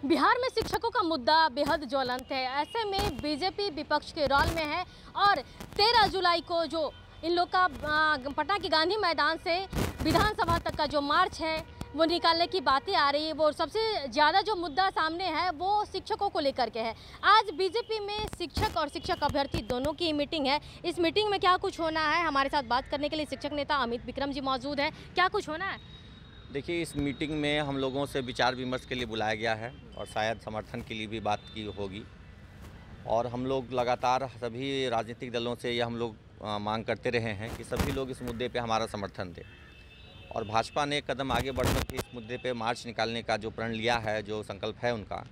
बिहार में शिक्षकों का मुद्दा बेहद ज्वलंत है। ऐसे में बीजेपी विपक्ष के रोल में है और 13 जुलाई को जो इन लोग का पटना के गांधी मैदान से विधानसभा तक का जो मार्च है वो निकालने की बातें आ रही है। वो सबसे ज़्यादा जो मुद्दा सामने है वो शिक्षकों को लेकर के है। आज बीजेपी में शिक्षक और शिक्षक अभ्यर्थी दोनों की मीटिंग है। इस मीटिंग में क्या कुछ होना है, हमारे साथ बात करने के लिए शिक्षक नेता अमित विक्रम जी मौजूद है। क्या कुछ होना है? देखिए, इस मीटिंग में हम लोगों से विचार विमर्श के लिए बुलाया गया है और शायद समर्थन के लिए भी बात की होगी। और हम लोग लगातार सभी राजनीतिक दलों से ये हम लोग मांग करते रहे हैं कि सभी लोग इस मुद्दे पे हमारा समर्थन दें। और भाजपा ने कदम आगे बढ़कर के इस मुद्दे पे मार्च निकालने का जो प्रण लिया है, जो संकल्प है उनका,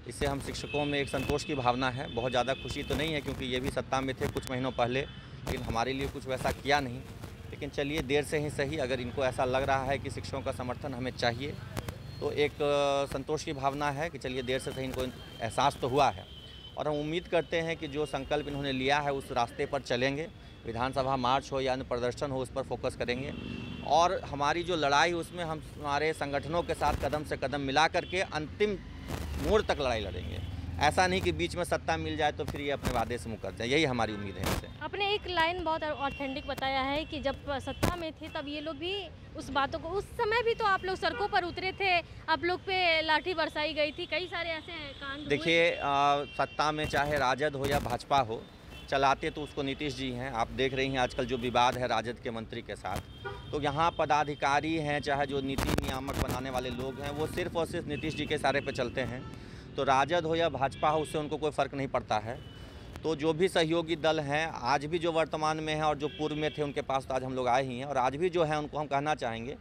इससे हम शिक्षकों में एक संतोष की भावना है। बहुत ज़्यादा खुशी तो नहीं है क्योंकि ये भी सत्ता में थे कुछ महीनों पहले, लेकिन हमारे लिए कुछ वैसा किया नहीं। लेकिन चलिए, देर से ही सही, अगर इनको ऐसा लग रहा है कि शिक्षकों का समर्थन हमें चाहिए तो एक संतोष की भावना है कि चलिए देर से सही इनको एहसास तो हुआ है। और हम उम्मीद करते हैं कि जो संकल्प इन्होंने लिया है उस रास्ते पर चलेंगे। विधानसभा मार्च हो या अन्य प्रदर्शन हो, उस पर फोकस करेंगे। और हमारी जो लड़ाई उसमें हम हमारे संगठनों के साथ कदम से कदम मिला करके अंतिम मोड़ तक लड़ाई लड़ेंगे। ऐसा नहीं कि बीच में सत्ता मिल जाए तो फिर ये अपने वादे से मुकर जाए। यही हमारी उम्मीद है इनसे। आपने एक लाइन बहुत ऑथेंटिक बताया है कि जब सत्ता में थे तब ये लोग भी उस बातों को, उस समय भी तो आप लोग सड़कों पर उतरे थे, आप लोग पे लाठी बरसाई गई थी, कई सारे ऐसे कांड। देखिए, सत्ता में चाहे राजद हो या भाजपा हो, चलाते तो उसको नीतीश जी हैं। आप देख रही हैं आजकल जो विवाद है राजद के मंत्री के साथ, तो यहाँ पदाधिकारी हैं चाहे जो नीति नियामक बनाने वाले लोग हैं, वो सिर्फ और सिर्फ नीतीश जी के इशारे पे चलते हैं। तो राजद हो या भाजपा हो, उससे उनको कोई फ़र्क नहीं पड़ता है। तो जो भी सहयोगी दल हैं, आज भी जो वर्तमान में हैं और जो पूर्व में थे, उनके पास तो आज हम लोग आए ही हैं। और आज भी जो है उनको हम कहना चाहेंगे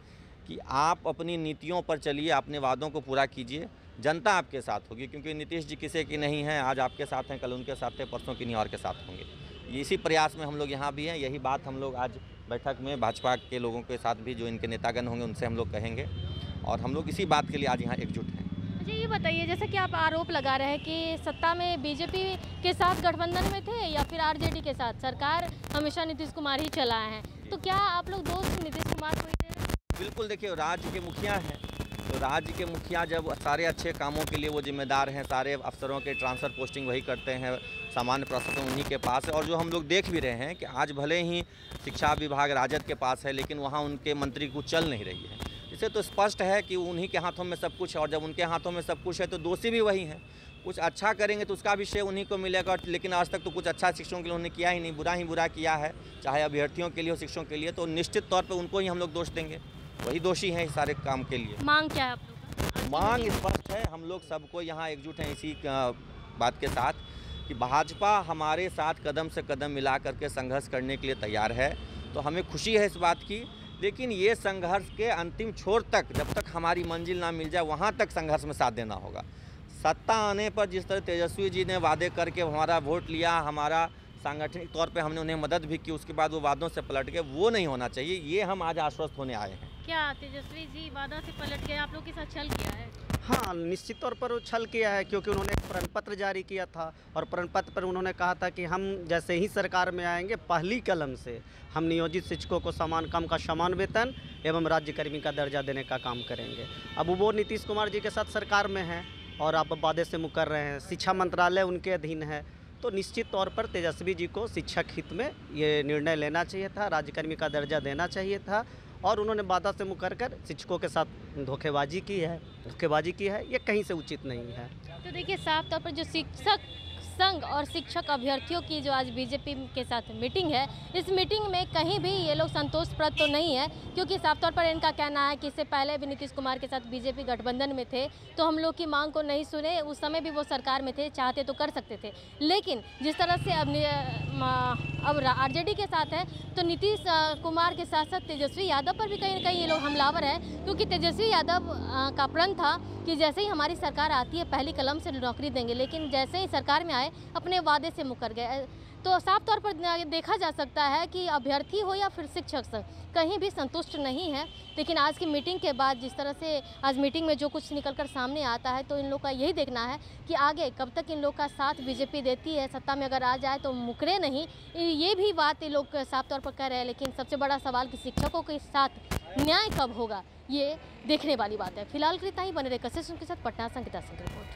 कि आप अपनी नीतियों पर चलिए, अपने वादों को पूरा कीजिए। जनता आपके साथ होगी, क्योंकि नीतीश जी किसी की नहीं हैं। आज आपके साथ हैं, कल उनके साथ थे, परसों किन्हीं और के साथ होंगे। इसी प्रयास में हम लोग यहाँ भी हैं। यही बात हम लोग आज बैठक में भाजपा के लोगों के साथ भी, जो इनके नेतागण होंगे, उनसे हम लोग कहेंगे। और हम लोग इसी बात के लिए आज यहाँ एकजुट हैं। मुझे ये बताइए, जैसे कि आप आरोप लगा रहे हैं कि सत्ता में बीजेपी के साथ गठबंधन में थे या फिर आरजेडी के साथ, सरकार हमेशा नीतीश कुमार ही चलाए हैं, तो क्या आप लोग दोस्त नीतीश कुमार को ही थे? बिल्कुल। देखिए, राज्य के मुखिया हैं, तो राज्य के मुखिया जब सारे अच्छे कामों के लिए वो जिम्मेदार हैं, सारे अफसरों के ट्रांसफ़र पोस्टिंग वही करते हैं, सामान्य प्रशासन उन्हीं के पास है। और जो हम लोग देख भी रहे हैं कि आज भले ही शिक्षा विभाग राजद के पास है, लेकिन वहाँ उनके मंत्री को चल नहीं रही है। इससे तो स्पष्ट है कि उन्हीं के हाथों में सब कुछ है। और जब उनके हाथों में सब कुछ है तो दोषी भी वही हैं। कुछ अच्छा करेंगे तो उसका भी श्रेय उन्हीं को मिलेगा, लेकिन आज तक तो कुछ अच्छा शिक्षकों के लिए उन्होंने किया ही नहीं, बुरा ही बुरा किया है, चाहे अभ्यर्थियों के लिए हो, शिक्षकों के लिए। तो निश्चित तौर पर उनको ही हम लोग दोष देंगे, वही दोषी हैं इस सारे काम के लिए। मांग क्या है आप लोग का? मांग स्पष्ट है, हम लोग सबको यहाँ एकजुट हैं इसी बात के साथ कि भाजपा हमारे साथ कदम से कदम मिला करके संघर्ष करने के लिए तैयार है। तो हमें खुशी है इस बात की, लेकिन ये संघर्ष के अंतिम छोर तक, जब तक हमारी मंजिल ना मिल जाए, वहाँ तक संघर्ष में साथ देना होगा। सत्ता आने पर जिस तरह तेजस्वी जी ने वादे करके हमारा वोट लिया, हमारा सांगठनिक तौर पे हमने उन्हें मदद भी की, उसके बाद वो वादों से पलट गए, वो नहीं होना चाहिए। ये हम आज आश्वस्त होने आए हैं। क्या तेजस्वी जी वादा से पलट गए, आप लोग के साथ छल किया है? हाँ, निश्चित तौर पर वो छल किया है, क्योंकि उन्होंने एक प्रण पत्र जारी किया था और प्रण पत्र पर उन्होंने कहा था कि हम जैसे ही सरकार में आएंगे, पहली कलम से हम नियोजित शिक्षकों को समान काम का समान वेतन एवं राज्यकर्मी का दर्जा देने का काम करेंगे। अब वो नीतीश कुमार जी के साथ सरकार में हैं और आप वादे से मुकर रहे हैं। शिक्षा मंत्रालय उनके अधीन है, तो निश्चित तौर पर तेजस्वी जी को शिक्षक हित में ये निर्णय लेना चाहिए था, राज्यकर्मी का दर्जा देना चाहिए था। और उन्होंने वादा से मुकर कर शिक्षकों के साथ धोखेबाजी की है, ये कहीं से उचित नहीं है। तो देखिए, साफ तौर पर जो शिक्षक संघ और शिक्षक अभ्यर्थियों की जो आज बीजेपी के साथ मीटिंग है, इस मीटिंग में कहीं भी ये लोग संतोषप्रद तो नहीं है, क्योंकि साफ तौर पर इनका कहना है कि इससे पहले भी नीतीश कुमार के साथ बीजेपी गठबंधन में थे, तो हम लोग की मांग को नहीं सुने। उस समय भी वो सरकार में थे, चाहते तो कर सकते थे, लेकिन जिस तरह से अब आरजेडी के साथ है, तो नीतीश कुमार के साथ साथ तेजस्वी यादव पर भी कहीं ना कहीं ये लोग हमलावर हैं, क्योंकि तेजस्वी यादव का प्रण था कि जैसे ही हमारी सरकार आती है पहली कलम से नौकरी देंगे, लेकिन जैसे ही सरकार में आए अपने वादे से मुकर गए। तो साफ तौर पर देखा जा सकता है कि अभ्यर्थी हो या फिर शिक्षक संघ कहीं भी संतुष्ट नहीं है। लेकिन आज की मीटिंग के बाद जिस तरह से आज मीटिंग में जो कुछ निकलकर सामने आता है, तो इन लोग का यही देखना है कि आगे कब तक इन लोग का साथ बीजेपी देती है। सत्ता में अगर आ जाए तो मुकरे नहीं, ये भी बात ये लोग साफ तौर पर कह रहे हैं। लेकिन सबसे बड़ा सवाल कि शिक्षकों के साथ न्याय कब होगा, ये देखने वाली बात है। फिलहाल के लिए इतना ही। बने रहे कशिश के साथ। पटना संगीता सिंह रिपोर्ट।